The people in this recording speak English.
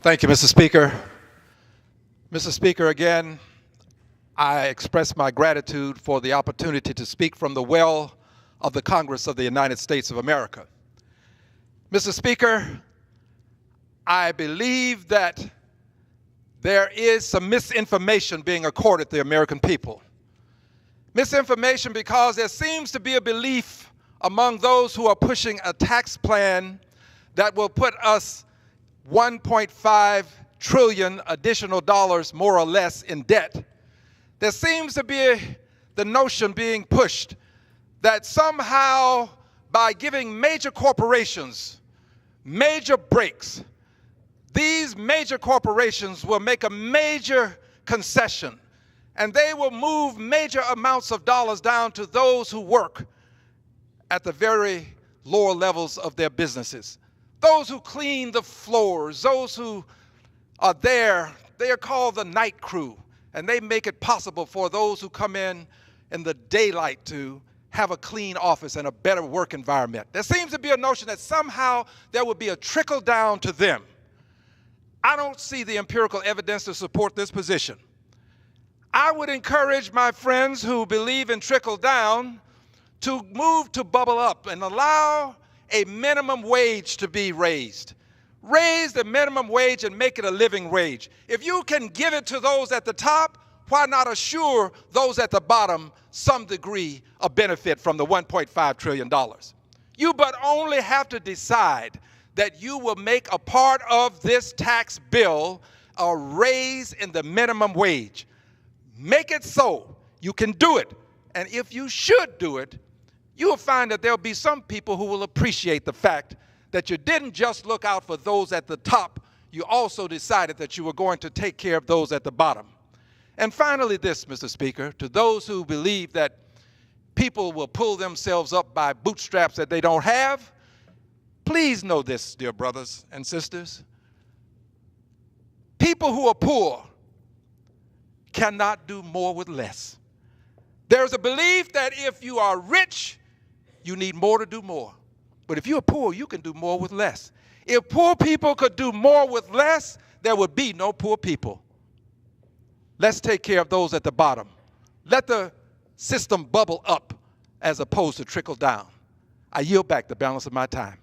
Thank you, Mr. Speaker. Mr. Speaker, again, I express my gratitude for the opportunity to speak from the well of the Congress of the United States of America. Mr. Speaker, I believe that there is some misinformation being accorded the American people. Misinformation because there seems to be a belief among those who are pushing a tax plan that will put us 1.5 trillion additional dollars, more or less, in debt. There seems to be the notion being pushed that somehow by giving major corporations major breaks, these major corporations will make a major concession and they will move major amounts of dollars down to those who work at the very lower levels of their businesses. Those who clean the floors, those who are there, they are called the night crew, and they make it possible for those who come in the daylight to have a clean office and a better work environment. There seems to be a notion that somehow there would be a trickle down to them. I don't see the empirical evidence to support this position. I would encourage my friends who believe in trickle down to move to bubble up and allow a minimum wage to be raised. Raise the minimum wage and make it a living wage. If you can give it to those at the top, why not assure those at the bottom some degree of benefit from the $1.5 trillion? You but only have to decide that you will make a part of this tax bill a raise in the minimum wage. Make it so. You can do it. And if you should do it, you will find that there'll be some people who will appreciate the fact that you didn't just look out for those at the top, you also decided that you were going to take care of those at the bottom. And finally this, Mr. Speaker, to those who believe that people will pull themselves up by bootstraps that they don't have, please know this, dear brothers and sisters. People who are poor cannot do more with less. There's a belief that if you are rich, you need more to do more. But if you're poor, you can do more with less. If poor people could do more with less, there would be no poor people. Let's take care of those at the bottom. Let the system bubble up as opposed to trickle down. I yield back the balance of my time.